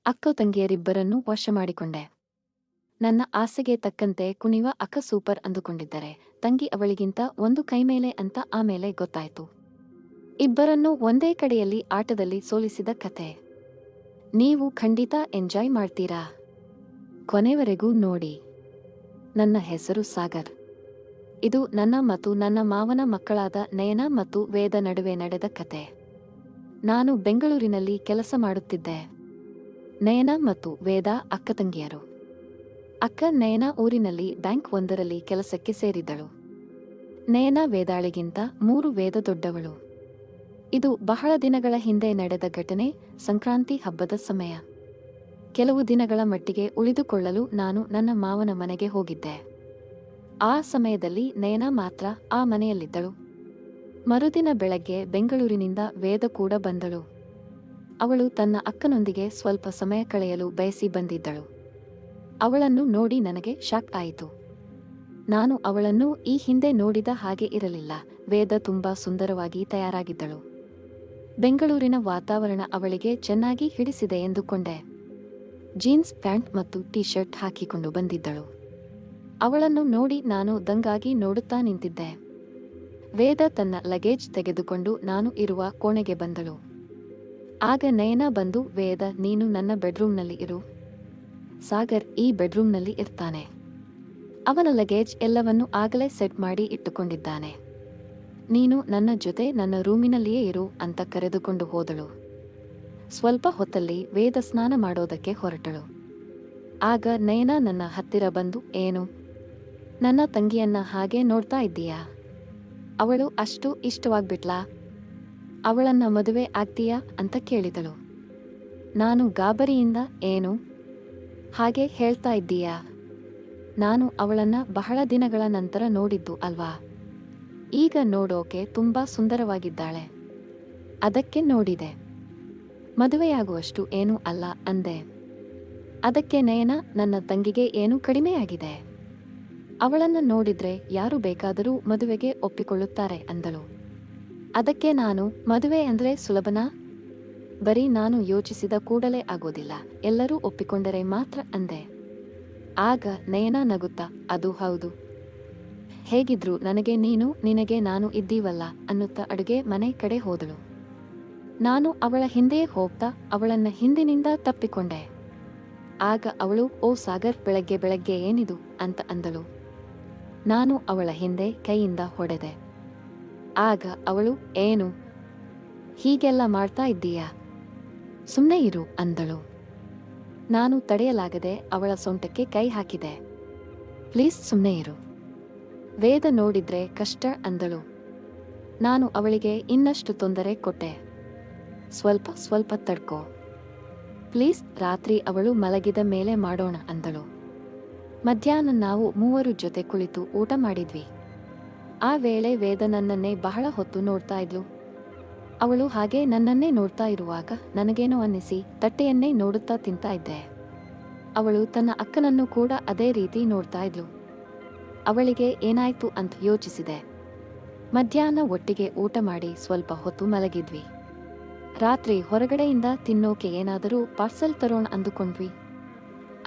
ಅಕ್ಕ ತಂಗಿಯರಿಬ್ಬರನ್ನೂ ವಶ ಮಾಡಿಕೊಂಡೆ. ನನ್ನ ಆಸೆಗೆ ತಕ್ಕಂತೆ ಕುಣಿವ ಅಕ್ಕ ಸೂಪರ್ ಅಂದುಕೊಂಡಿದ್ದರೆ ತಂಗಿ ಅವಳಿಗಿಂತ ಒಂದು ಕೈಮೇಲೆ ಅಂತ ಆಮೇಲೆ ಗೊತ್ತಾಯ್ತು. ಇಬ್ಬರನ್ನೂ ಒಂದೇ ಕಡೆಯಲ್ಲಿ ಆಟದಲ್ಲಿ ಸೋಲಿಸಿದ ಕತೆ. ನೀವು ಖಂಡಿತ ಎಂಜಾಯ್ ಮಾಡ್ತೀರಾ. ಕೊನೆವರೆಗೂ ನೋಡಿ. ನನ್ನ ಹೆಸರು ಸಾಗರ್. ಇದು ನನ್ನ ಮತ್ತು ನನ್ನ ಮಾವನ ಮಕ್ಕಳಾದ ನಯನ ಮತ್ತು ವೇದ ನಡುವೆ ನಡೆದ ಕತೆ. ನಾನು ಬೆಂಗಳೂರಿನಲ್ಲಿ ಕೆಲಸ ಮಾಡುತ್ತಿದ್ದೆ. ನಯನ ಮತ್ತು ವೇದ ಅಕ್ಕ ತಂಗಿಯರು. ಅಕ್ಕ ನಯನ ಊರಿನಲ್ಲಿ ಬ್ಯಾಂಕ್ ಒಂದರಲ್ಲಿ ಕೆಲಸಕ್ಕೆ ಸೇರಿದ್ದಳು. ನಯನ ವೇದಾಳಿಗಿಂತ 3 ವೇದ ದೊಡ್ಡವಳು. ಇದು ಬಹಳ ದಿನಗಳ ಹಿಂದೆ ನಡೆದ ಘಟನೆ. ಸಂಕ್ರಾಂತಿ ಹಬ್ಬದ ಸಮಯ. ಕೆಲವು ದಿನಗಳ ಮಟ್ಟಿಗೆ ಉಳಿದುಕೊಳ್ಳಲು ನಾನು ನನ್ನ ಮಾವನ ಮನೆಗೆ ಹೋಗಿದ್ದೆ. ಆ ಸಮಯದಲ್ಲಿ ನಯನ ಮಾತ್ರ ಆ ಮನೆಯಲ್ಲಿದ್ದಳು. ಮರುದಿನ ಬೆಳಗ್ಗೆ ಬೆಂಗಳೂರಿನಿಂದ ವೇದ ಕೂಡ ಬಂದಳು. ಅವಳು ತನ್ನ ಅಕ್ಕನೊಂದಿಗೆ ಸ್ವಲ್ಪ ಸಮಯ ಕಳೆಯಲು ಬಯಸಿ ಬಂದಿದ್ದಳು. ಅವಳನ್ನು ನೋಡಿ ನನಗೆ ಶಾಕ್ ಆಯಿತು. ನಾನು ಅವಳನ್ನು ಈ ಹಿಂದೆ ನೋಡಿದ ಹಾಗೆ ಇರಲಿಲ್ಲ. ವೇದ ತುಂಬಾ ಸುಂದರವಾಗಿ ತಯಾರಾಗಿದ್ದಳು. ಬೆಂಗಳೂರಿನ ವಾತಾವರಣ ಅವಳಿಗೆ ಚೆನ್ನಾಗಿ ಹಿಡಿಸಿದೆ ಎಂದುಕೊಂಡೆ. ಜೀನ್ಸ್ ಪ್ಯಾಂಟ್ ಮತ್ತು ಟೀ ಶರ್ಟ್ ಹಾಕಿಕೊಂಡು ಬಂದಿದ್ದಳು. ಅವಳನ್ನು ನೋಡಿ ನಾನು ದಂಗಾಗಿ ನೋಡುತ್ತಾ ನಿಂತಿದ್ದೆ. ವೇದ ತನ್ನ ಲಗೇಜ್ ತೆಗೆದುಕೊಂಡು ನಾನು ಇರುವ ಕೋಣೆಗೆ ಬಂದಳು. ಆಗ ನಯನ ಬಂದು, ವೇದ, ನೀನು ನನ್ನ ಬೆಡ್ರೂಮ್ನಲ್ಲಿ ಇರು. ಸಾಗರ್ ಈ ಬೆಡ್ರೂಮ್ನಲ್ಲಿ ಇರ್ತಾನೆ. ಅವನ ಲಗೇಜ್ ಎಲ್ಲವನ್ನೂ ಆಗಲೇ ಸೆಟ್ ಮಾಡಿ ಇಟ್ಟುಕೊಂಡಿದ್ದಾನೆ. ನೀನು ನನ್ನ ಜೊತೆ ನನ್ನ ರೂಮಿನಲ್ಲಿಯೇ ಇರು ಅಂತ ಕರೆದುಕೊಂಡು ಹೋದಳು. ಸ್ವಲ್ಪ ಹೊತ್ತಲ್ಲಿ ವೇದ ಸ್ನಾನ ಮಾಡೋದಕ್ಕೆ ಹೊರಟಳು. ಆಗ ನಯನ ನನ್ನ ಹತ್ತಿರ ಬಂದು, ಏನು, ನನ್ನ ತಂಗಿಯನ್ನ ಹಾಗೆ ನೋಡ್ತಾ ಇದ್ದೀಯಾ? ಅವಳು ಅಷ್ಟು ಇಷ್ಟವಾಗ್ಬಿಟ್ಲಾ? ಅವಳನ್ನ ಮದುವೆ ಆಗ್ತೀಯಾ ಅಂತ ಕೇಳಿದಳು. ನಾನು ಗಾಬರಿಯಿಂದ, ಏನು ಹಾಗೆ ಹೇಳ್ತಾ ಇದ್ದೀಯಾ? ನಾನು ಅವಳನ್ನ ಬಹಳ ದಿನಗಳ ನಂತರ ನೋಡಿದ್ದು ಅಲ್ವಾ? ಈಗ ನೋಡೋಕೆ ತುಂಬಾ ಸುಂದರವಾಗಿದ್ದಾಳೆ. ಅದಕ್ಕೆ ನೋಡಿದೆ. ಮದುವೆಯಾಗುವಷ್ಟು ಏನೂ ಅಲ್ಲ ಅಂದೆ. ಅದಕ್ಕೆ ನಯನ, ನನ್ನ ತಂಗಿಗೆ ಏನೂ ಕಡಿಮೆಯಾಗಿದೆ. ಅವಳನ್ನು ನೋಡಿದ್ರೆ ಯಾರು ಬೇಕಾದರೂ ಮದುವೆಗೆ ಒಪ್ಪಿಕೊಳ್ಳುತ್ತಾರೆ ಅಂದಳು. ಅದಕ್ಕೆ ನಾನು, ಮದುವೆ ಅಂದ್ರೆ ಸುಲಭನಾ? ಬರೀ ನಾನು ಯೋಚಿಸಿದ ಕೂಡಲೇ ಆಗೋದಿಲ್ಲ, ಎಲ್ಲರೂ ಒಪ್ಪಿಕೊಂಡರೆ ಮಾತ್ರ ಅಂದೆ. ಆಗ ನಯನ ನಗುತ್ತಾ, ಅದು ಹೌದು. ಹೇಗಿದ್ರು ನನಗೆ ನೀನು, ನಿನಗೆ ನಾನು ಇದ್ದೀವಲ್ಲ ಅನ್ನುತ್ತಾ ಅಡುಗೆ ಮನೆ ಕಡೆ ಹೋದಳು. ನಾನು ಅವಳ ಹಿಂದೆಯೇ ಹೋಗ್ತಾ ಅವಳನ್ನ ಹಿಂದಿನಿಂದ ತಪ್ಪಿಕೊಂಡೆ. ಆಗ ಅವಳು, ಓ ಸಾಗರ್, ಬೆಳಗ್ಗೆ ಬೆಳಗ್ಗೆ ಏನಿದು ಅಂತ ಅಂದಳು. ನಾನು ಅವಳ ಹಿಂದೆ ಕೈಯಿಂದ ಹೊಡೆದೆ. ಆಗ ಅವಳು, ಏನು ಹೀಗೆಲ್ಲ ಮಾಡ್ತಾ ಇದ್ದೀಯಾ? ಸುಮ್ನೆ ಇರು ಅಂದಳು. ನಾನು ತಡೆಯಲಾಗದೆ ಅವಳ ಸೊಂಟಕ್ಕೆ ಕೈ ಹಾಕಿದೆ. ಪ್ಲೀಸ್ ಸುಮ್ನೆ ಇರು. ವೇದ ನೋಡಿದ್ರೆ ಕಷ್ಟ ಅಂದಳು. ನಾನು ಅವಳಿಗೆ ಇನ್ನಷ್ಟು ತೊಂದರೆ ಕೊಟ್ಟೆ. ಸ್ವಲ್ಪ ಸ್ವಲ್ಪ ತಡ್ಕೋ ಪ್ಲೀಸ್, ರಾತ್ರಿ ಅವಳು ಮಲಗಿದ ಮೇಲೆ ಮಾಡೋಣ ಅಂದಳು. ಮಧ್ಯಾಹ್ನ ನಾವು 3 ಜೊತೆ ಕುಳಿತು ಊಟ ಮಾಡಿದ್ವಿ. ಆ ವೇಳೆ ವೇದ ನನ್ನನ್ನೇ ಬಹಳ ಹೊತ್ತು ನೋಡ್ತಾ ಇದ್ಲು. ಅವಳು ಹಾಗೆ ನನ್ನನ್ನೇ ನೋಡ್ತಾ ಇರುವಾಗ ನನಗೇನೋ ಅನ್ನಿಸಿ ತಟ್ಟೆಯನ್ನೇ ನೋಡುತ್ತಾ ತಿಂತಾ ಇದ್ದೆ. ಅವಳು ತನ್ನ ಅಕ್ಕನನ್ನು ಕೂಡ ಅದೇ ರೀತಿ ನೋಡ್ತಾ ಇದ್ಲು. ಅವಳಿಗೆ ಏನಾಯ್ತು ಅಂತ ಯೋಚಿಸಿದೆ. ಮಧ್ಯಾಹ್ನ ಒಟ್ಟಿಗೆ ಊಟ ಮಾಡಿ ಸ್ವಲ್ಪ ಹೊತ್ತು ಮಲಗಿದ್ವಿ. ರಾತ್ರಿ ಹೊರಗಡೆಯಿಂದ ತಿನ್ನೋಕೆ ಏನಾದರೂ ಪಾರ್ಸಲ್ ತರೋಣ ಅಂದುಕೊಂಡ್ವಿ.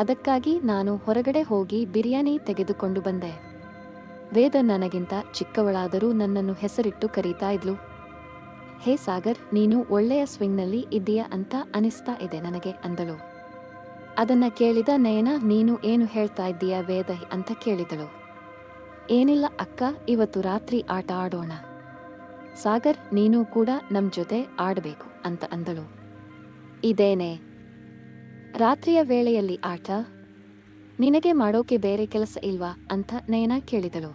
ಅದಕ್ಕಾಗಿ ನಾನು ಹೊರಗಡೆ ಹೋಗಿ ಬಿರಿಯಾನಿ ತೆಗೆದುಕೊಂಡು ಬಂದೆ. ವೇದ ನನಗಿಂತ ಚಿಕ್ಕವಳಾದರೂ ನನ್ನನ್ನು ಹೆಸರಿಟ್ಟು ಕರೀತಾ ಇದ್ಲು. ಹೇ ಸಾಗರ್, ನೀನು ಒಳ್ಳೆಯ ಸ್ವಿಂಗ್ನಲ್ಲಿ ಇದ್ದೀಯಾ ಅಂತ ಅನಿಸ್ತಾ ಇದೆ ನನಗೆ ಅಂದಳು. ಅದನ್ನ ಕೇಳಿದ ನಯನ, ನೀನು ಏನು ಹೇಳ್ತಾ ಇದ್ದೀಯಾ ವೇದ ಅಂತ ಕೇಳಿದಳು. ಏನಿಲ್ಲ ಅಕ್ಕ, ಇವತ್ತು ರಾತ್ರಿ ಆಟ ಆಡೋಣ. ಸಾಗರ್, ನೀನು ಕೂಡ ನಮ್ ಜೊತೆ ಆಡಬೇಕು ಅಂತ ಅಂದಳು. ಇದೇನೆ ರಾತ್ರಿಯ ವೇಳೆಯಲ್ಲಿ ಆಟ? ನಿನಗೆ ಮಾಡೋಕೆ ಬೇರೆ ಕೆಲಸ ಇಲ್ವಾ ಅಂತ ನಯನ ಕೇಳಿದಳು.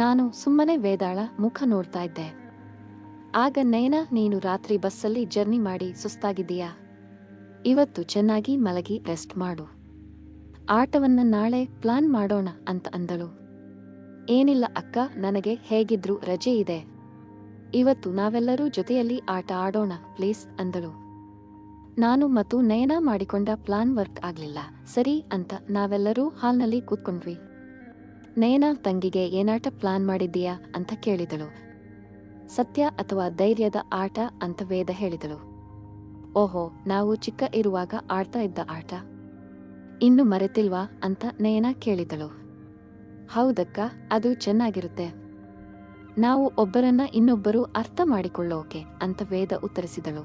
ನಾನು ಸುಮ್ಮನೆ ವೇದಾಳ ಮುಖ ನೋಡ್ತಾ ಇದ್ದೆ. ಆಗ ನಯನ, ನೀನು ರಾತ್ರಿ ಬಸ್ಸಲ್ಲಿ ಜರ್ನಿ ಮಾಡಿ ಸುಸ್ತಾಗಿದ್ದೀಯಾ? ಇವತ್ತು ಚೆನ್ನಾಗಿ ಮಲಗಿ ರೆಸ್ಟ್ ಮಾಡು. ಆಟವನ್ನ ನಾಳೆ ಪ್ಲಾನ್ ಮಾಡೋಣ ಅಂತ ಅಂದಳು. ಏನಿಲ್ಲ ಅಕ್ಕ, ನನಗೆ ಹೇಗಿದ್ರು ರಜೆ ಇದೆ. ಇವತ್ತು ನಾವೆಲ್ಲರೂ ಜೊತೆಯಲ್ಲಿ ಆಟ ಆಡೋಣ ಪ್ಲೀಸ್ ಅಂದಳು. ನಾನು ಮತ್ತು ನಯನ ಮಾಡಿಕೊಂಡ ಪ್ಲಾನ್ ವರ್ಕ್ ಆಗ್ಲಿಲ್ಲ. ಸರಿ ಅಂತ ನಾವೆಲ್ಲರೂ ಹಾಲ್ನಲ್ಲಿ ಕೂತ್ಕೊಂಡ್ವಿ. ನಯನ ತಂಗಿಗೆ ಏನಾಟ ಪ್ಲಾನ್ ಮಾಡಿದ್ದೀಯಾ ಅಂತ ಕೇಳಿದಳು. ಸತ್ಯ ಅಥವಾ ಧೈರ್ಯದ ಆಟ ಅಂತ ವೇದ ಹೇಳಿದಳು. ಓಹೋ, ನಾವು ಚಿಕ್ಕ ಇರುವಾಗ ಆಡ್ತಾ ಇದ್ದ ಆಟ ಇನ್ನು ಮರೆತಿಲ್ವಾ ಅಂತ ನಯನ ಕೇಳಿದಳು. ಹೌದಕ್ಕ, ಅದು ಚೆನ್ನಾಗಿರುತ್ತೆ. ನಾವು ಒಬ್ಬರನ್ನ ಇನ್ನೊಬ್ಬರು ಅರ್ಥ ಮಾಡಿಕೊಳ್ಳೋಕೆ ಅಂತ ವೇದ ಉತ್ತರಿಸಿದಳು.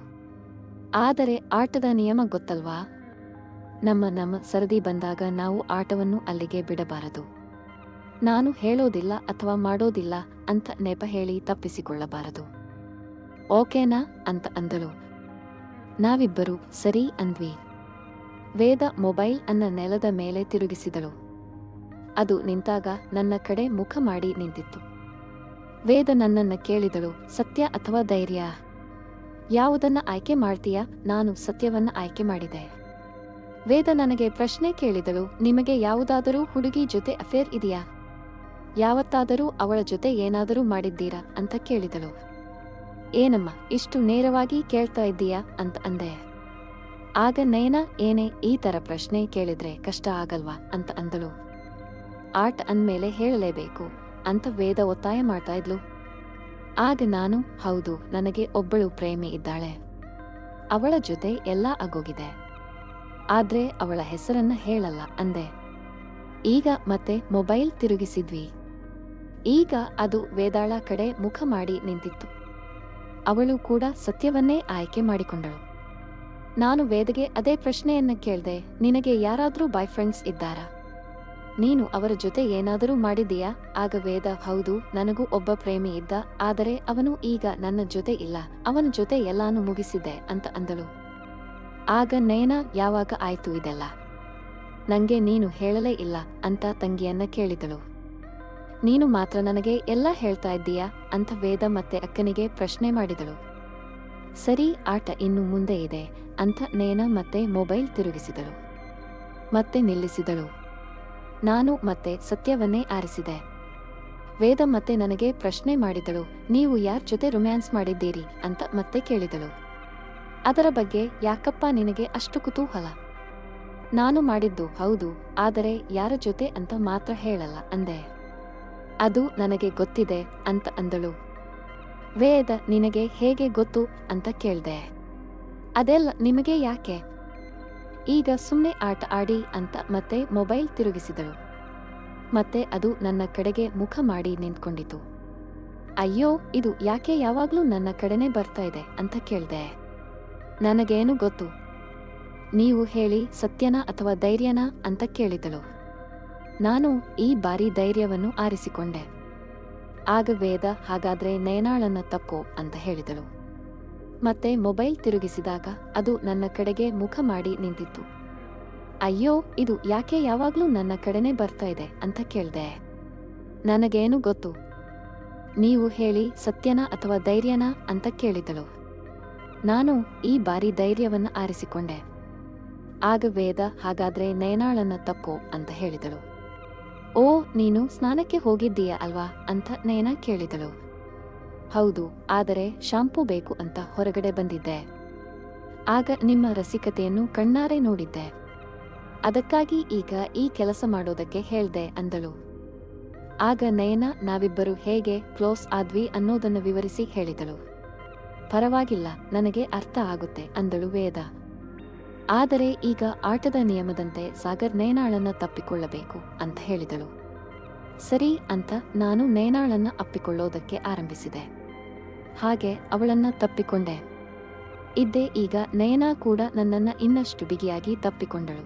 ಆದರೆ ಆಟದ ನಿಯಮ ಗೊತ್ತಲ್ವಾ? ನಮ್ಮ ಸರದಿ ಬಂದಾಗ ನಾವು ಆಟವನ್ನು ಅಲ್ಲಿಗೆ ಬಿಡಬಾರದು. ನಾನು ಹೇಳೋದಿಲ್ಲ ಅಥವಾ ಮಾಡೋದಿಲ್ಲ ಅಂತ ನೆಪ ಹೇಳಿ ತಪ್ಪಿಸಿಕೊಳ್ಳಬಾರದು. ಓಕೆನಾ ಅಂತ ಅಂದಳು. ನಾವಿಬ್ಬರು ಸರಿ ಅಂದ್ವಿ. ವೇದ ಮೊಬೈಲ್ ಅನ್ನ ನೆಲದ ಮೇಲೆ ತಿರುಗಿಸಿದಳು. ಅದು ನಿಂತಾಗ ನನ್ನ ಕಡೆ ಮುಖ ಮಾಡಿ ನಿಂತಿತ್ತು. ವೇದ ನನ್ನನ್ನ ಕೇಳಿದಳು, ಸತ್ಯ ಅಥವಾ ಧೈರ್ಯ? ಯಾವುದನ್ನ ಆಯ್ಕೆ ಮಾಡ್ತೀಯಾ? ನಾನು ಸತ್ಯವನ್ನ ಆಯ್ಕೆ ಮಾಡಿದೆ. ವೇದ ನನಗೆ ಪ್ರಶ್ನೆ ಕೇಳಿದಳು, ನಿಮಗೆ ಯಾವುದಾದರೂ ಹುಡುಗಿ ಜೊತೆ ಅಫೇರ್ ಇದೆಯಾ? ಯಾವತ್ತಾದರೂ ಅವಳ ಜೊತೆ ಏನಾದರೂ ಮಾಡಿದ್ದೀರಾ ಅಂತ ಕೇಳಿದಳು. ಏನಮ್ಮ ಇಷ್ಟು ನೇರವಾಗಿ ಕೇಳ್ತಾ ಇದ್ದೀಯಾ ಅಂತ ಅಂದೆ. ಆಗ ನಯನ ಏನೇ ಈ ತರ ಪ್ರಶ್ನೆ ಕೇಳಿದ್ರೆ ಕಷ್ಟ ಆಗಲ್ವಾ ಅಂತ ಅಂದಳು. ಆಟ ಅಂದ್ಮೇಲೆ ಹೇಳಲೇಬೇಕು ಅಂತ ವೇದ ಒತ್ತಾಯ ಮಾಡ್ತಾ ಇದ್ಲು. ಆಗ ನಾನು, ಹೌದು, ನನಗೆ ಒಬ್ಬಳು ಪ್ರೇಮಿ ಇದ್ದಾಳೆ. ಅವಳ ಜೊತೆ ಎಲ್ಲ ಆಗೋಗಿದೆ. ಆದ್ರೆ ಅವಳ ಹೆಸರನ್ನ ಹೇಳಲ್ಲ ಅಂದೆ. ಈಗ ಮತ್ತೆ ಮೊಬೈಲ್ ತಿರುಗಿಸಿದ್ವಿ. ಈಗ ಅದು ವೇದಾಳ ಕಡೆ ಮುಖ ಮಾಡಿ ನಿಂತಿತ್ತು. ಅವಳು ಕೂಡ ಸತ್ಯವನ್ನೇ ಆಯ್ಕೆ ಮಾಡಿಕೊಂಡಳು. ನಾನು ವೇದಗೆ ಅದೇ ಪ್ರಶ್ನೆಯನ್ನ ಕೇಳ್ದೆ, ನಿನಗೆ ಯಾರಾದ್ರೂ ಬಾಯ್ ಫ್ರೆಂಡ್ಸ್ ಇದ್ದಾರಾ? ನೀನು ಅವರ ಜೊತೆ ಏನಾದರೂ ಮಾಡಿದೀಯಾ? ಆಗ ವೇದ, ಹೌದು, ನನಗೂ ಒಬ್ಬ ಪ್ರೇಮಿ ಇದ್ದ, ಆದರೆ ಅವನು ಈಗ ನನ್ನ ಜೊತೆ ಇಲ್ಲ, ಅವನ ಜೊತೆ ಎಲ್ಲಾನು ಮುಗಿಸಿದ್ದೆ ಅಂತ ಅಂದಳು. ಆಗ ನಯನ, ಯಾವಾಗ ಆಯ್ತು ಇದೆಲ್ಲ? ನಂಗೆ ನೀನು ಹೇಳಲೇ ಇಲ್ಲ ಅಂತ ತಂಗಿಯನ್ನ ಕೇಳಿದಳು. ನೀನು ಮಾತ್ರ ನನಗೆ ಎಲ್ಲ ಹೇಳ್ತಾ ಇದ್ದೀಯಾ ಅಂತ ವೇದ ಮತ್ತೆ ಅಕ್ಕನಿಗೆ ಪ್ರಶ್ನೆ ಮಾಡಿದಳು. ಸರಿ, ಆಟ ಇನ್ನು ಮುಂದೆ ಇದೆ ಅಂತ ನಯನ ಮತ್ತೆ ಮೊಬೈಲ್ ತಿರುಗಿಸಿದಳು. ಮತ್ತೆ ನಿಲ್ಲಿಸಿದಳು. ನಾನು ಮತ್ತೆ ಸತ್ಯವನ್ನೇ ಆರಿಸಿದೆ. ವೇದ ಮತ್ತೆ ನನಗೆ ಪ್ರಶ್ನೆ ಮಾಡಿದಳು, ನೀವು ಯಾರ್ ಜೊತೆ ರೊಮ್ಯಾನ್ಸ್ ಮಾಡಿದ್ದೀರಿ ಅಂತ ಮತ್ತೆ ಕೇಳಿದಳು. ಅದರ ಬಗ್ಗೆ ಯಾಕಪ್ಪ ನಿನಗೆ ಅಷ್ಟು ಕುತೂಹಲ? ನಾನು ಮಾಡಿದ್ದು ಹೌದು, ಆದರೆ ಯಾರ ಜೊತೆ ಅಂತ ಮಾತ್ರ ಹೇಳಲ್ಲ ಅಂದೆ. ಅದು ನನಗೆ ಗೊತ್ತಿದೆ ಅಂತ ಅಂದಳು. ವೇದ, ನಿನಗೆ ಹೇಗೆ ಗೊತ್ತು ಅಂತ ಕೇಳ್ದೆ. ಅದೆಲ್ಲ ನಿಮಗೆ ಯಾಕೆ? ಈಗ ಸುಮ್ನೆ ಆಟ ಆಡಿ ಅಂತ ಮತ್ತೆ ಮೊಬೈಲ್ ತಿರುಗಿಸಿದಳು. ಮತ್ತೆ ಅದು ನನ್ನ ಕಡೆಗೆ ಮುಖ ಮಾಡಿ ನಿಂತ್ಕೊಂಡಿತು. ಅಯ್ಯೋ, ಇದು ಯಾಕೆ ಯಾವಾಗ್ಲೂ ನನ್ನ ಕಡೆನೇ ಬರ್ತಾ ಇದೆ ಅಂತ ಕೇಳ್ದೆ. ನನಗೇನು ಗೊತ್ತು? ನೀವು ಹೇಳಿ, ಸತ್ಯನಾ ಅಥವಾ ಧೈರ್ಯನಾ ಅಂತ ಕೇಳಿದಳು. ನಾನು ಈ ಬಾರಿ ಧೈರ್ಯವನ್ನು ಆರಿಸಿಕೊಂಡೆ. ಆಗ ವೇದ, ಹಾಗಾದ್ರೆ ನಯನಾಳನ್ನ ತಕ್ಕೋ ಅಂತ ಹೇಳಿದಳು. ಮತ್ತೆ ಮೊಬೈಲ್ ತಿರುಗಿಸಿದಾಗ ಅದು ನನ್ನ ಕಡೆಗೆ ಮುಖ ಮಾಡಿ ನಿಂತಿತ್ತು. ಅಯ್ಯೋ, ಇದು ಯಾಕೆ ಯಾವಾಗ್ಲೂ ನನ್ನ ಕಡೆನೇ ಬರ್ತಾ ಇದೆ ಅಂತ ಕೇಳ್ದೆ. ನನಗೇನು ಗೊತ್ತು? ನೀವು ಹೇಳಿ, ಸತ್ಯನಾ ಅಥವಾ ಧೈರ್ಯನಾ ಅಂತ ಕೇಳಿದಳು. ನಾನು ಈ ಬಾರಿ ಧೈರ್ಯವನ್ನ ಆರಿಸಿಕೊಂಡೆ. ಆಗ ವೇದ, ಹಾಗಾದ್ರೆ ನಯನಾಳನ್ನ ತಕ್ಕೋ ಅಂತ ಹೇಳಿದಳು. ಓ, ನೀನು ಸ್ನಾನಕ್ಕೆ ಹೋಗಿದ್ದೀಯಾ ಅಲ್ವಾ ಅಂತ ನಯನ ಕೇಳಿದಳು. ಹೌದು, ಆದರೆ ಶಾಂಪೂ ಬೇಕು ಅಂತ ಹೊರಗಡೆ ಬಂದಿದ್ದೆ. ಆಗ ನಿಮ್ಮ ರಸಿಕತೆಯನ್ನು ಕಣ್ಣಾರೆ ನೋಡಿದ್ದೆ. ಅದಕ್ಕಾಗಿ ಈಗ ಈ ಕೆಲಸ ಮಾಡೋದಕ್ಕೆ ಹೇಳ್ದೆ ಅಂದಳು. ಆಗ ನಯನ ನಾವಿಬ್ಬರು ಹೇಗೆ ಕ್ಲೋಸ್ ಆದ್ವಿ ಅನ್ನೋದನ್ನ ವಿವರಿಸಿ ಹೇಳಿದಳು. ಪರವಾಗಿಲ್ಲ, ನನಗೆ ಅರ್ಥ ಆಗುತ್ತೆ ಅಂದಳು ವೇದ. ಆದರೆ ಈಗ ಆಟದ ನಿಯಮದಂತೆ ಸಾಗರ್ ನಯನಾಳನ್ನ ತಪ್ಪಿಕೊಳ್ಳಬೇಕು ಅಂತ ಹೇಳಿದಳು. ಸರಿ ಅಂತ ನಾನು ನಯನಾಳನ್ನ ಅಪ್ಪಿಕೊಳ್ಳೋದಕ್ಕೆ ಆರಂಭಿಸಿದೆ. ಹಾಗೆ ಅವಳನ್ನ ತಪ್ಪಿಕೊಂಡೆ ಇದ್ದೆ. ಈಗ ನಯನ ಕೂಡ ನನ್ನನ್ನ ಇನ್ನಷ್ಟು ಬಿಗಿಯಾಗಿ ತಪ್ಪಿಕೊಂಡಳು.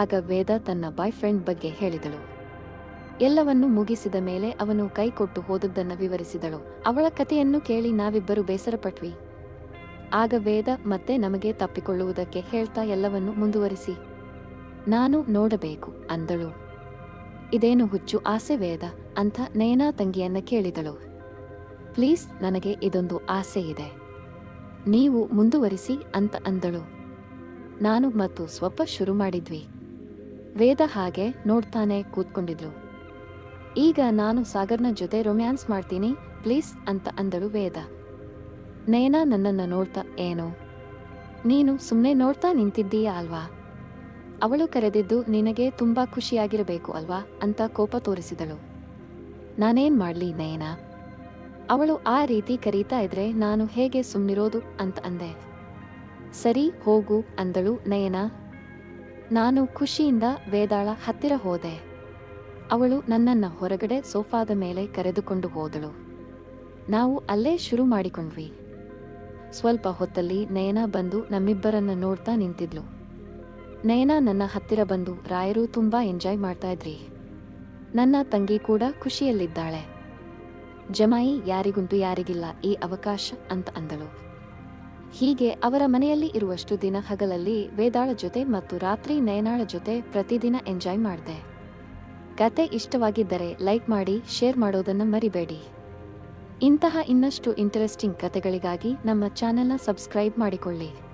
ಆಗ ವೇದ ತನ್ನ ಬಾಯ್ ಫ್ರೆಂಡ್ ಬಗ್ಗೆ ಹೇಳಿದಳು. ಎಲ್ಲವನ್ನೂ ಮುಗಿಸಿದ ಮೇಲೆ ಅವನು ಕೈಕೊಟ್ಟು ಹೋದದ್ದನ್ನ ವಿವರಿಸಿದಳು. ಅವಳ ಕಥೆಯನ್ನು ಕೇಳಿ ನಾವಿಬ್ಬರು ಬೇಸರಪಟ್ವಿ. ಆಗ ವೇದ ಮತ್ತೆ ನಮಗೆ ತಪ್ಪಿಕೊಳ್ಳುವುದಕ್ಕೆ ಹೇಳ್ತಾ ಎಲ್ಲವನ್ನು ಮುಂದುವರಿಸಿ. ನಾನು ನೋಡಬೇಕು ಅಂದಳು. ಇದೇನು ಹುಚ್ಚು ಆಸೆ ವೇದ ಅಂತ ನಯನ ತಂಗಿಯನ್ನ ಕೇಳಿದಳು. ಪ್ಲೀಸ್, ನನಗೆ ಇದೊಂದು ಆಸೆ ಇದೆ, ನೀವು ಮುಂದುವರಿಸಿ ಅಂತ ಅಂದಳು. ನಾನು ಮತ್ತು ಸ್ವಲ್ಪ ಶುರು ಮಾಡಿದ್ವಿ. ವೇದ ಹಾಗೆ ನೋಡ್ತಾನೆ ಕೂತ್ಕೊಂಡಿದ್ಲು. ಈಗ ನಾನು ಸಾಗರ್ನ ಜೊತೆ ರೊಮ್ಯಾನ್ಸ್ ಮಾಡ್ತೀನಿ ಪ್ಲೀಸ್ ಅಂತ ಅಂದಳು ವೇದ. ನಯನ ನನ್ನನ್ನ ನೋಡ್ತಾ, ಏನು ನೀನು ಸುಮ್ನೆ ನೋಡ್ತಾ ನಿಂತಿದ್ದೀಯಾ ಅಲ್ವಾ? ಅವಳು ಕರೆದಿದ್ದು ನಿನಗೆ ತುಂಬಾ ಖುಷಿಯಾಗಿರಬೇಕು ಅಲ್ವಾ ಅಂತ ಕೋಪ ತೋರಿಸಿದಳು. ನಾನೇನ್ ಮಾಡ್ಲಿ ನಯನ? ಅವಳು ಆ ರೀತಿ ಕರೀತಾ ಇದ್ರೆ ನಾನು ಹೇಗೆ ಸುಮ್ನಿರೋದು ಅಂತ ಅಂದೆ. ಸರಿ ಹೋಗು ಅಂದಳು ನಯನ. ನಾನು ಖುಷಿಯಿಂದ ವೇದಾಳ ಹತ್ತಿರ ಹೋದೆ. ಅವಳು ನನ್ನನ್ನ ಹೊರಗಡೆ ಸೋಫಾದ ಮೇಲೆ ಕರೆದುಕೊಂಡು ಹೋದಳು. ನಾವು ಅಲ್ಲೇ ಶುರು ಮಾಡಿಕೊಂಡ್ವಿ. ಸ್ವಲ್ಪ ಹೊತ್ತಲ್ಲಿ ನಯನ ಬಂದು ನಮ್ಮಿಬ್ಬರನ್ನ ನೋಡ್ತಾ ನಿಂತಿದ್ಲು. ನಯನ ನನ್ನ ಹತ್ತಿರ ಬಂದು, ರಾಯರು ತುಂಬಾ ಎಂಜಾಯ್ ಮಾಡ್ತಾ ಇದ್ರಿ. ನನ್ನ ತಂಗಿ ಕೂಡ ಖುಷಿಯಲ್ಲಿದ್ದಾಳೆ. ಜಮಾಯಿ ಯಾರಿಗುಂಟು ಯಾರಿಗಿಲ್ಲ ಈ ಅವಕಾಶ ಅಂತ ಅಂದಳು. ಹೀಗೆ ಅವರ ಮನೆಯಲ್ಲಿ ಇರುವಷ್ಟು ದಿನ ಹಗಲಲ್ಲಿ ವೇದಾಳ ಜೊತೆ ಮತ್ತು ರಾತ್ರಿ ನಯನಾಳ ಜೊತೆ ಪ್ರತಿದಿನ ಎಂಜಾಯ್ ಮಾಡಿದೆ. ಕತೆ ಇಷ್ಟವಾಗಿದ್ದರೆ ಲೈಕ್ ಮಾಡಿ, ಶೇರ್ ಮಾಡೋದನ್ನ ಮರಿಬೇಡಿ. ಇಂತಹ ಇನ್ನಷ್ಟು ಇಂಟರೆಸ್ಟಿಂಗ್ ಕತೆಗಳಿಗಾಗಿ ನಮ್ಮ ಚಾನೆಲ್ನ ಸಬ್ಸ್ಕ್ರೈಬ್ ಮಾಡಿಕೊಳ್ಳಿ.